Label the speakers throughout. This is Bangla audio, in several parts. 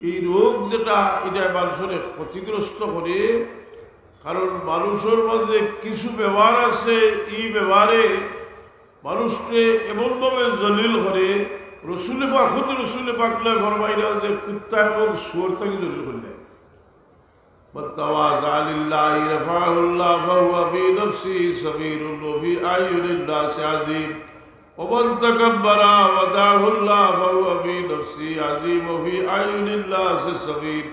Speaker 1: এই রোগ যেটা এটা মানুষের ক্ষতিগ্রস্ত করে, কারণ মানুষের মধ্যে কিছু ব্যবহার আছে, এই ব্যবহারে মানুষকে এমনভাবে জলিল করে। রসুলে পাক খুদ রসুলে পাকলে ফরমাইরা যে কুত্তা এবং শুয়োর তাকে জলিল করলে والتواضع لله رفعه الله فهو في نفسه صغير وفي أعين الناس عظيم ومن تكبر ودعه الله فهو في نفسه عظيم وفي أعين الناس صغير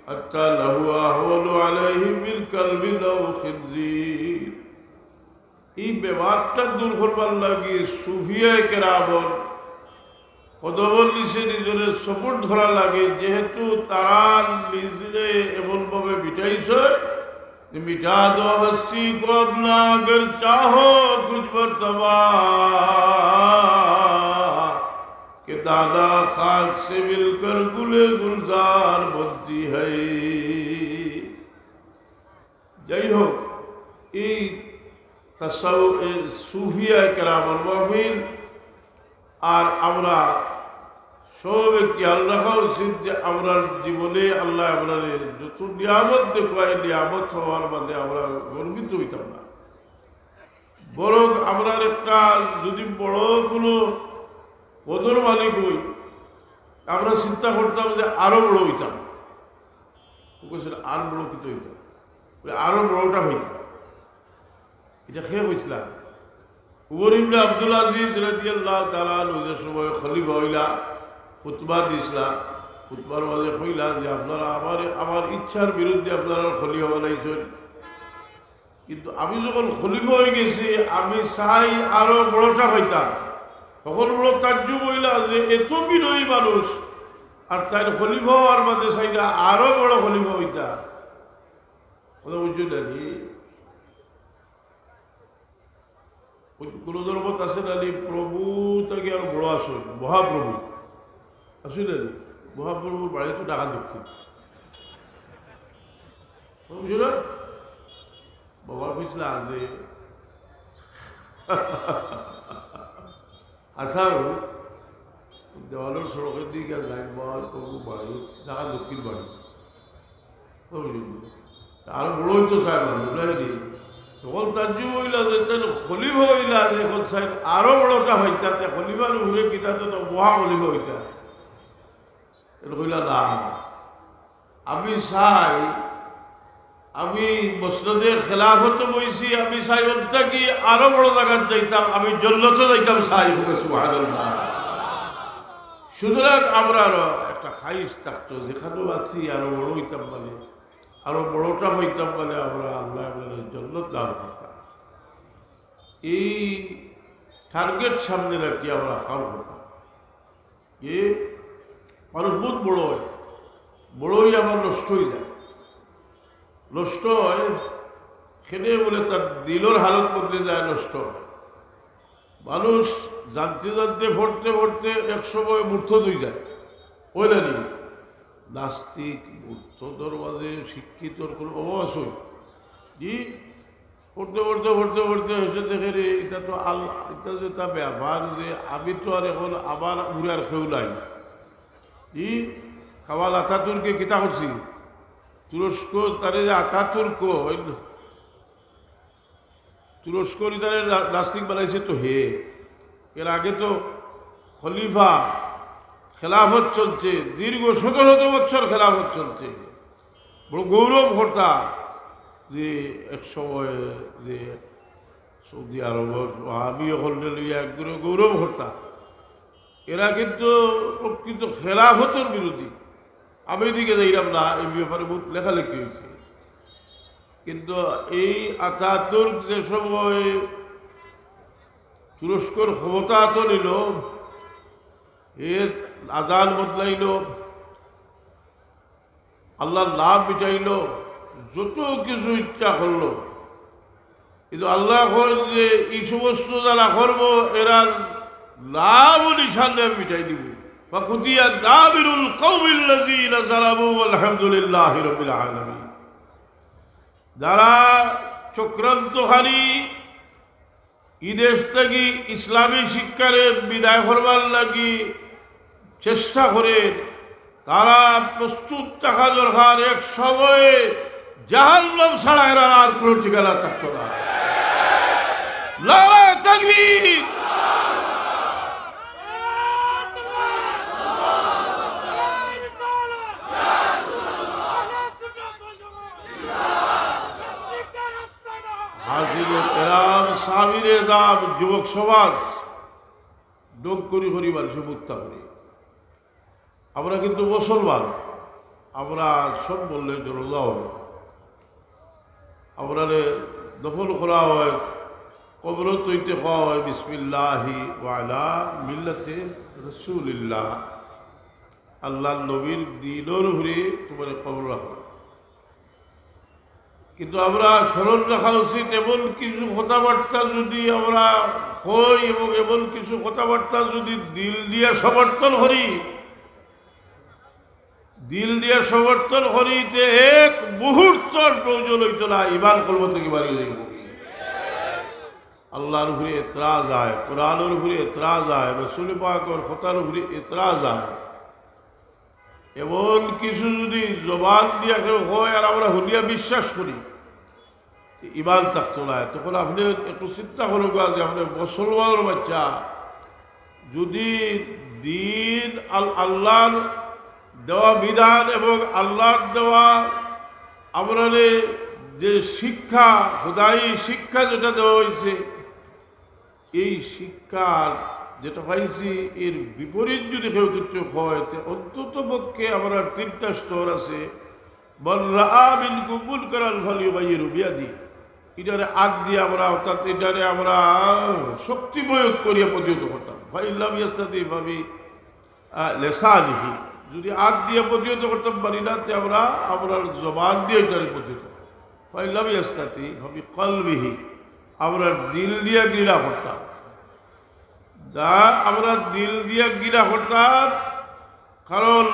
Speaker 1: حتى له أهون عليه من كلب أو خنزير। এই ব্যবহারটা দূর করবার লাগে সুফিয়ায়ে কেরামর কদমর নিচে নিজের সপোর্ট ধরা লাগে, যেহেতু তারা নিজে এমনভাবে মিটাইছে যে মিটা দো হস্তি কো আপনা অগর চাহো কুছ মরতবা কে দাদা খাক সে মিলকর গুলে গুলজার বনতি হ্যায়। যাই হোক, এই সুফিয়ায়ে কেরামর মাহফিল আর আমরা সবে খেয়াল রাখা উচিত যে আমরা জীবনে আল্লাহ আপনার যত নিয়ামত দেখবাই নিয়ামত হওয়ার মাঝে আমরা গর্বিত হইতাম না, বরং আমরা একটা যদি বড় কোনো পদর মালিক হই আমরা চিন্তা করতাম যে আরো বড় হইতাম। আর বড় কিন্তু হইতাম, আরো বড়টা হইতাম। এটা খেয়ে হয়েছিলাম উমর ইবনে আব্দুল আজিজ রাদিয়াল্লাহু তাআলা আনহু সময় খলিফা হইলা, খুতবা দিছিলা। খুতবার মাঝে কইলা যে আপনারা আমার ইচ্ছার বিরুদ্ধে আপনারা খলিফা বানাইছেন, কিন্তু আমি যখন খলিফা হয়ে গেছি আমি চাই আরো বড়টা হইতাম। তখন বড় তাজ্জুব হইলা যে এত বিনয়ী মানুষ আর তাই খলিফা হওয়ার মাঝে চাইলা আরো বড় খলিফা হইতাম। কথা বুঝছো নাকি? কোন ধর্মত আছে না প্রভু তাকে আর বড় আসল মহাপ্রভু আসলে মহাপ্রভুর বাড়ি তো ঢাকা দক্ষিণ, বুঝলো না? বাবার কইছিল যে আসার দেওয়ালের সড়কের দিকে যাই মহাপ্রভু বাড়ি ঢাকা দক্ষিণ বাড়ি, আরো বড় হইতো চাই মানুষ তখন তার যে হইলা যে খলিফা হইলা যে এখন সাইড আরো বড়টা হইতা খলিফার উড়ে কিতা তো মহা খলিফা হইতা হইলা না। আমি চাই আমি মসনদে খেলাফত বইছি, আমি চাই ওটা কি আরো বড় জায়গায় যাইতাম, আমি জন্নতে যাইতাম চাই। সুবহানাল্লাহ। সুতরাং আমরা আরো একটা খাইশ থাকতো যেখানেও আছি আরো বড় হইতাম, মানে আরো বড়টা হইতাম, মানে আমরা আল্লাহ জন্নত লাভ করতাম। এই টার্গেট সামনে রাখি আমরা কাম করতাম। এ মানুষ বহুত বড় হয়, বড়ই আমার নষ্ট হয়ে যায়। নষ্ট হয় খেলে বলে তার দিলর হালত বদলে যায়, নষ্ট হয়। মানুষ জানতে জানতে পড়তে পড়তে এক সময় মূর্খ হয়ে যায়। ওই না নি নাস্তিক মূর্খদের মাঝে শিক্ষিতর কোনো অবকাশ হই জি পড়তে পড়তে পড়তে পড়তে হয়েছে দেখে রে এটা তো আল্লাহ, এটা যে তা ব্যাপার যে আমি তো আর এখন আবার উড়ার খেউ নাই। ই কামাল আতাতুর্কে কিতা করছি তুরস্ক তারে যে আতাতুর্ক তুরস্কর তারে নাস্তিক বানাইছে তো হে। এর আগে তো খলিফা খেলাফত চলছে, দীর্ঘ শত শত বছর খেলাফত চলছে। বড় গৌরব কর্তা যে এক সময় যে সৌদি আরব আমিও একগুলো গৌরব কর্তা। এরা কিন্তু প্রকৃত খেলাফতের বিরোধী। আমি এদিকে যাইলাম না, এই ব্যাপারে বহুত লেখালেখি হয়েছে। কিন্তু এই আতাতুর্ক যে সময় তুরস্কর ক্ষমতা তো নিল, এর আজান বদলাইল, আল্লাহর নাম মিটাইল, যত কিছু ইচ্ছা করলো, কিন্তু আল্লাহ যে এই সমস্ত যারা করবো এরা নাম নিশানে মিটাই দিব। ফাকুতিয়া দাবিরুল কওমিল্লাযীনা যালামু আলহামদুলিল্লাহি রাব্বিল আলামিন। যারা চক্রান্তকারী এই দেশ থেকে ইসলামী শিক্ষারে বিদায় করবার লাগি চেষ্টা করে তারা প্রস্তুত থাকা দরকার এক সময়ে জাহান্নাম ছাড়া এরা আর কোনো ঠিকানা থাকতো না। নারায়ে তাকবীর। হাজিরে কেরাম, সাহাবীরে যাব, যুবক সমাজ ডোক করি করি মানুষের মুক্তা করি। আমরা কিন্তু মুসলমান, আমরা সব বললে জরুরা হবে। আমরা দফন করা হয়, কবর তৈতে খাওয়া হয় বিসমিল্লাহি ওয়া আলা মিল্লাতে রাসূলিল্লাহ। আল্লাহর নবীর দ্বীনের উপরে তোমার কবর রাখা। কিন্তু আমরা স্মরণ রাখা উচিত এমন কিছু কথাবার্তা যদি আমরা হই এবং এমন কিছু কথাবার্তা যদি দিল দিয়ে সমর্থন করি, দিল দিয়ে সমর্থন করিতে এক মুহূর্তর প্রয়োজন হইত না, ঈমান কলব থেকে বাড়িয়ে যাইব। আল্লাহর উপরে এতরাজ হয়, কোরআনের উপরে এতরাজ হয়, রাসূল পাকের কথার উপরে এতরাজ হয়। এমন কিছু যদি জবান দিয়া কেউ হয় আর আমরা হুলিয়া বিশ্বাস করি, ঈমান থাকতো না। তখন আপনি একটু চিন্তা করুক যে আপনি মুসলমানের বাচ্চা যদি দিন আল্লাহর দেওয়া বিধান এবং আল্লাহর দেওয়া আপনার যে শিক্ষা, খোদাই শিক্ষা যেটা দেওয়া হয়েছে, এই শিক্ষার যেটা পাইছি এর বিপরীত যদি কেউ কিছু হয়, অন্তত পক্ষে আমরা তিনটা স্তর আছে। এটারে আগ দিয়ে আমরা, অর্থাৎ এটারে আমরা শক্তি প্রয়োগ করিয়া প্রতিহত করতাম। ফাইল্লাম ইয়াস্তাতি ভাবি লেসানিহি, যদি আগ দিয়ে প্রতিহত করতে পারি না, তে আমরা আপনার জবান দিয়ে এটারে প্রতিহত। ফাইল্লাম ইয়াস্তাতি ভাবি কলবিহি, আমরা দিল দিয়ে গিরা করতাম। যা আমরা দিল দিয়ে গিরা করতাম, কারণ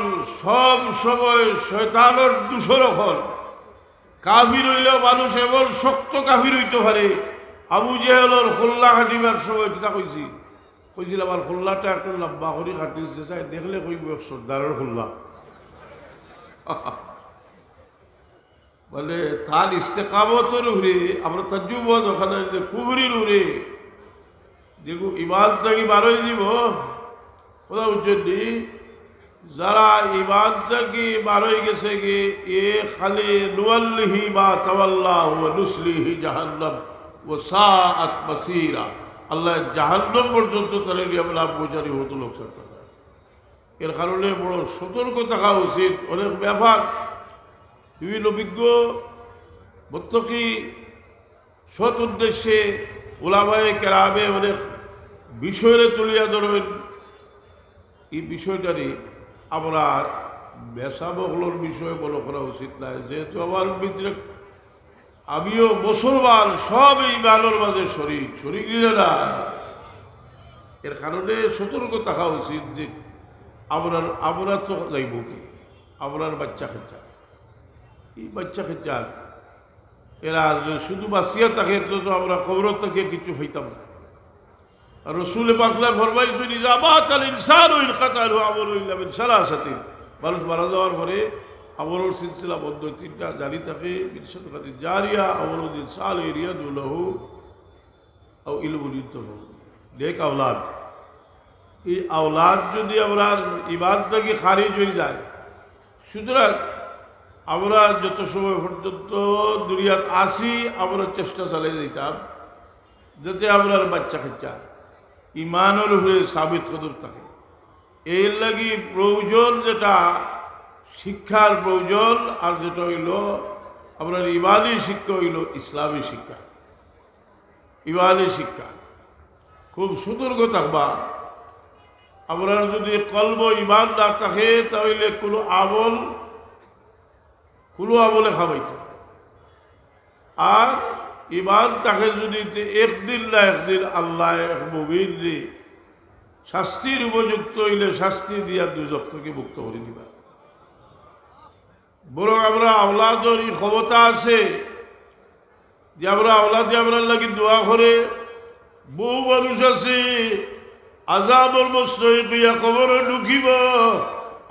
Speaker 1: সব সময় শয়তানের দূষণ। কাফির হইলেও মানুষ এমন শক্ত কাফির হইতে পারে। আবু জেহেলের খোল্লা কাটিবার সময় কিতা কইছিল আমার খোল্লাটা একটু লম্বা করে কাটিছে, চাই দেখলে কইব সর্দারের খোল্লা। মানে তার ইস্তেকামতের উপরে আমরা তাজ্জুবত ওখানে কুফরির উপরে যেগুলো ঈমান থেকে বার হয়ে যাব, কথা বুঝছেন? যারা ঈমান থেকে বার হয়ে গেছে গে, এ খালি নুয়াল্লিহি মা তাওয়াল্লা ওয়া নুসলিহি জাহান্নাম ওয়া সাআত মাসীরা। আল্লাহ জাহান্নাম পর্যন্ত তারা আমরা বোঝারি হতো লোক। এর কারণে বড় সতর্ক থাকা উচিত। অনেক ব্যাপার বিভিন্ন অভিজ্ঞ মুত্তাকি সৎ উদ্দেশ্যে উলামায়ে কেরামে অনেক বিষয়ে তুলিয়া ধরবেন। এই বিষয়টারই আমরা বেসাবগুলোর বিষয়ে বলা করা উচিত নয়, যেহেতু আমার ভিতরে আমিও মুসলমান, সব এই মানর মাঝে শরীক দিলে না। এর কারণে সতর্ক থাকা উচিত যে আমরা তো যাইব কি, আপনার বাচ্চা খেচা, এই বাচ্চা খেচা এরা শুধু বাঁচিয়া থাকে তো আমরা কবর থেকে কিছু হইতাম না। রসুল পাকলা ফরমাইছেন ইজাবাতাল ইনসানু ইন কাতালু আমলু ইল্লা মিন সালাসাতিন, মানুষ মারা যাওয়ার পরে আমলের সিলসিলা বন্ধ তিনটা জারি থাকে। মিন সাদাকাতিন জারিয়া, আমলুন সালিহ ইয়াদু লাহু আও ইলমুন ইনতাফা, নেক আওলাদ। এই আওলাদ যদি আমরা ঈমান থেকে খারিজ হয়ে যায়, সুতরাং আমরা যত সময় পর্যন্ত দুনিয়াত আসি আমরা চেষ্টা চালিয়ে দিতাম যাতে আমরা বাচ্চা খেচা ইমানের উপরে সাবিত কদর থাকে। এর লাগি প্রয়োজন যেটা শিক্ষার প্রয়োজন, আর যেটা হইল আপনার ইমানি শিক্ষা হইল ইসলামী শিক্ষা। ইমানি শিক্ষা খুব সতর্ক থাকবা। আপনার যদি কলব ইমান না থাকে তাহলে কোনো আমলে খাবাইতে। আর ইমান তাকে যদি একদিন না একদিন আল্লাহ মুমিন শাস্তির উপযুক্ত হইলে শাস্তি দিয়া দুজক থেকে মুক্ত করে দিবা। বরং আমরা আওলাদের এই ক্ষমতা আছে যে আমরা আওলাদে আপনার লাগি দোয়া করে। বহু মানুষ আছে আযাবুল মুস্তাহিক কবরে ঢুকিব,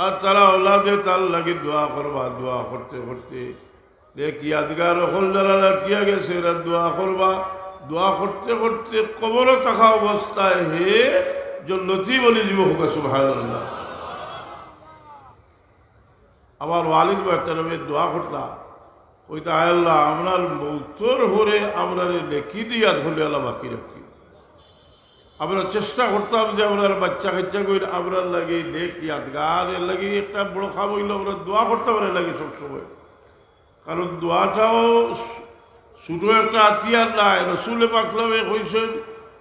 Speaker 1: আর তারা ওলাদে তার লাগে দোয়া করবা, দোয়া করতে করতে দেখ ইয়াদগার হল যারা রাখিয়া গেছে এরা দোয়া করবা, দোয়া করতে করতে কবরে থাকা অবস্থায় হে জন্নতি বলে দিব হোক সুবহানাল্লাহ। আমার ওয়ালিদ বাচ্চারামের দোয়া করতাম ওইটা আল্লাহ আপনার মৌতর হরে আমরা লেখি দিয়া ধরলে আল্লাহ বাকি রাখি। আমরা চেষ্টা করতাম যে আপনার বাচ্চা কাচ্চা করি আপনার লাগে লেখ ইয়াদগার এর লাগে একটা বড় খাব হইল আমরা দোয়া করতে পারে লাগে সবসময়, কারণ দোয়াটাও ছোটো একটা হাতিয়ার নাই। রসুলে পাকলামে কইছেন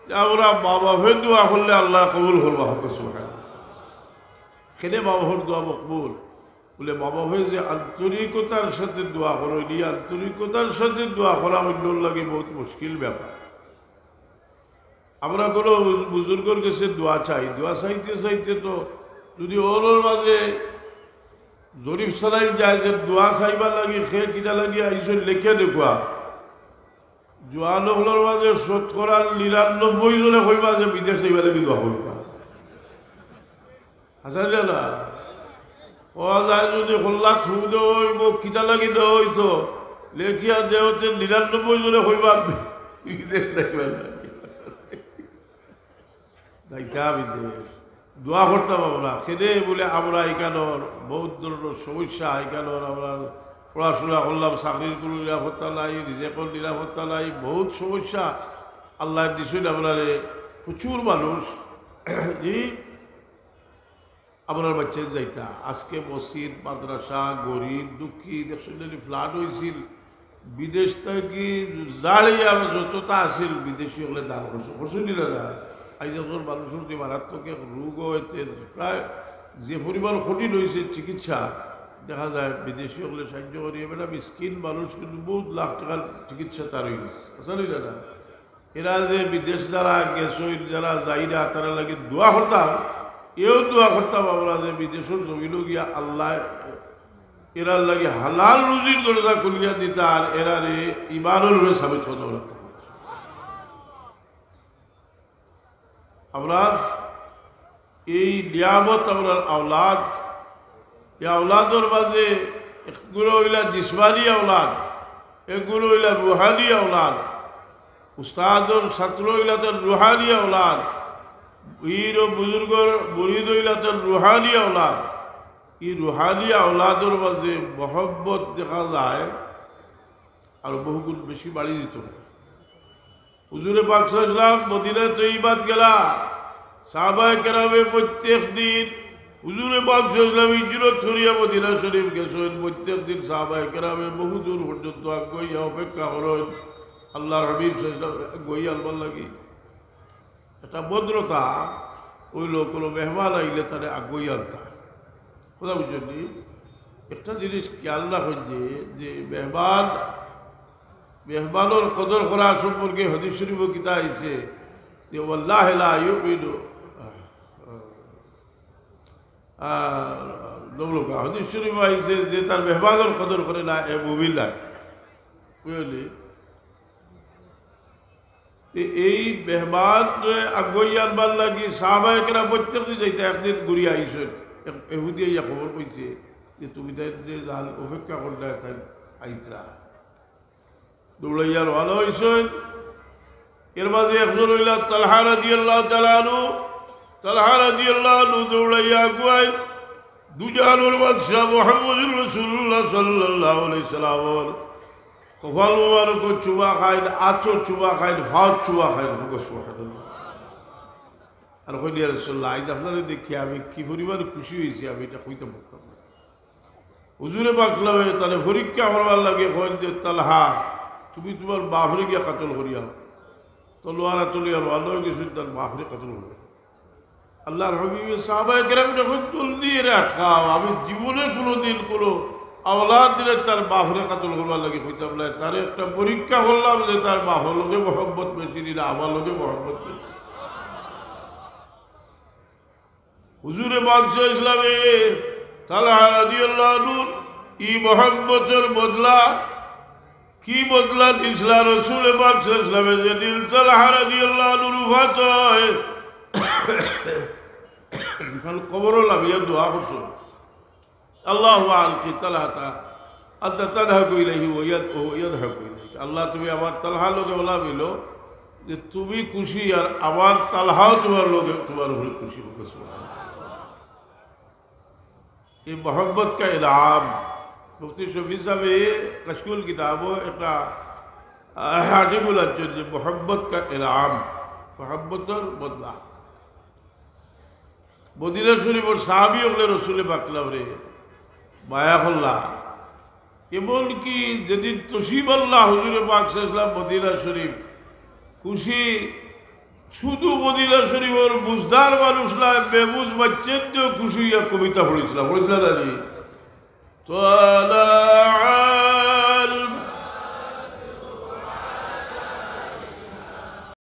Speaker 1: যে আমরা বাবা হয়ে দোয়া করলে আল্লাহ কবুল করবা হোক সুবহানাল্লাহ। কেনে বাবা দোয়া মকবুল বলে বাবা হয়ে যে আন্তরিকতার সাথে দোয়া করো, এই আন্তরিকতার সাথে দোয়া করা অন্যর লাগে বহুত মুশকিল ব্যাপার। আমরা কোনো বুজুর্গর কাছে দোয়া চাই, দোয়া চাইতে চাইতে তো যদি ওর মাঝে জরিফ চালাই যায় যে দোয়া চাইবা লাগে সে কিনা লাগে আইসন লেখে দেখুয়া জোয়ান হলোর মাঝে ৯৯ জনে কইবা যে বিদেশ চাইবা লাগে দোয়া করবা। হাসাইলে না হওয়া যায় যদি হল্লা ছু দেব কিতা লাগি দেওয়া হইতো লেখিয়া দেওয়াতে ৯৯ জনে কইবা বিদেশ চাইবা লাগে যাইতা বিদেশ দোয়া করতাম আমরা। কেনে বলে আমরা এখানোর বহুত ধরনের সমস্যা, এখানোর আমরা পড়াশোনা করলাম, চাকরির কোনো নিরাপত্তা নাই, রিজেকর নিরাপত্তা নাই, বহুত সমস্যা আল্লাহ দিছেন আপনারে। প্রচুর মানুষ জি আপনার বাচ্চা যাইতা আজকে মসজিদ মাদ্রাসা গরিব দুঃখী দেখছেন ফ্লাড হয়েছিল, বিদেশ থেকে জাড়িয়া যতটা আসিল বিদেশি হলে দান করছে করছেন না। আজ মানুষের যে মারাত্মক এক রোগ হয়েছে প্রায় যে পরিমাণ কঠিন হয়েছে চিকিৎসা দেখা যায় বিদেশি হলে সাহায্য করি এবার স্কিন মানুষ কিন্তু বহুত লাখ টাকার চিকিৎসা তার হয়ে গেছে আসলে না। এরা যে বিদেশ যারা গেছে যারা যাইরা তারা লাগে দোয়া করতাম, এও দোয়া করতাম আমরা যে বিদেশের জমিনও গিয়া আল্লাহ এরার লাগে হালাল রুজির দরজা খুলিয়া দিতা আর এরারে ইমানের রয়ে সাবিত হতে রাখতাম। আপনার এই নিয়ামত আপনার আওলাদ, এই আওলাদর মাঝে একগুলো হইলা জিসমানি আওলাদ, এগুলো হইলা রুহানি আওলাদ। উস্তাদর ছাত্র হইলা তার রুহানি আওলাদ, বীর ও বুজুর্গর মুরিদ হইলা তার রুহানি আওলাদ। এই রুহানি আওলাদর মাঝে মহব্বত দেখা যায় আর বহুগুণ বেশি বাড়ি দিত। হুজুরে পাক সাল্লাল্লাহু মদিনা তৈবাত গেলা, সাহাবায়ে কেরামে প্রত্যেক দিন হুজুরে পাক সাল্লাল্লাহু হিজরত করিয়া মদিনা শরীফ গেছেন। প্রত্যেক দিন সাহাবায়ে কেরামে বহু দূর পর্যন্ত আগুইয়া অপেক্ষা করেন আল্লাহর হাবিব সাল্লাল্লাহু গই আলবার লাগি। একটা ভদ্রতা হইল কোনো মেহমান আইলে তারে আগুই আনতা কথা বুঝলি। একটা জিনিস খেয়াল রাখেন যে মেহমানের কদর করা সম্পর্কে হাদিস শরীফ কিতা আইছে যে ওয়াল্লাহি লা ইউমিনু হাদিস শরীফ আইছে যে তার মেহমানের কদর করে না এ মুমিন না বুঝলি। এই মেহমান আগুই আনবার লাগি সাহাবায়ে কেরাম প্রত্যেক দিন যাইতে একদিন ঘুরিয়ে আইসেন। এহুদি ইয়া খবর পাইছে যে তুমি তাই যে জাল অপেক্ষা করলে তাই আইসরা দৌড়াইয়া রওনা হইছেন। এর মাঝে একজন হইলা তালহা রাদিয়াল্লাহু তাআলা আনহু। তালহা রাদিয়াল্লাহু আনহু দৌড়াইয়া আগুয়াই দুজাহানের বাদশাহ মুহাম্মদুর রাসূলুল্লাহ সাল্লাল্লাহু আলাইহি সাল্লাম কপাল মুবারক চুবা খাইন, আচর চুবা খাইন, ভাত চুবা খাইন। সুবহানাল্লাহ। আর কইলি ইয়া রাসূলুল্লাহ আজ আপনারা দেখি আমি কি পরিমাণ খুশি হয়েছি আমি এটা কইতে পারতাম না। হুজুরে পাক সাল্লাল্লাহু তাহলে পরীক্ষা করবার লাগে কইন যে তালহা তুমি তোমার বাপরে গিয়া কাতল করিয়া তলোয়ারা চলিয়া রওনা হয়ে গেছিল তার বাপরে কাতল করিয়া। আল্লাহর হাবিব সাহাবায়ে কেরাম যখন জলদি এরা আটকাও, আমি জীবনে কোনোদিন কোনো আওলাদ দিলে তার বাপরে কাতল করবার লাগে কইতাম না। তার একটা পরীক্ষা করলাম যে তার বাপর লোকে মহব্বত বেশি দিলে আমার লোকে মহব্বত বেশি। হুজুরে বাদশাহ ইসলামে তালহা রাদিয়াল্লাহু আনহু এই মহব্বতের বদলা কি বদলা দিছলা রসুল পাক সাল্লাল্লাহু আলাইহি ওয়াসাল্লাম যেদিন তালহা রাদিয়াল্লাহু আনহু ওফাত হয় কবর লাভিয়া দোয়া করছেন আল্লাহু আলকি তালহাতা আন্তা তাদহাকু ইলাইহি ওয়া ইয়াদহাকু ইলাইহি। আল্লাহ তুমি আমার তালহা লোকে বলা বলো যে তুমি খুশি আর আমার তালহাও তোমার লোকে তোমার উপরে খুশি হবে। ये मोहब्बत का इनाम मुफ्ती शफी साहब ये कशकुल किताब एक हाटिबुल जो मोहब्बत का इनाम मोहब्बत और बदला मदीना शरीफ और साहबी अगले रसूल पाकलाम रे मायाखल्ला एमन की যেদিন তশিব আল্লাহ হুজুরে পাক সাল্লাল্লাহু আলাইহি মদিনা শরীফ খুশি শুধু মদিনা শরীফের বুঝদার মানুষরা বেবুজ বাচ্চাদেরও খুশি হইয়া কবিতা পড়েছিলাম না নি।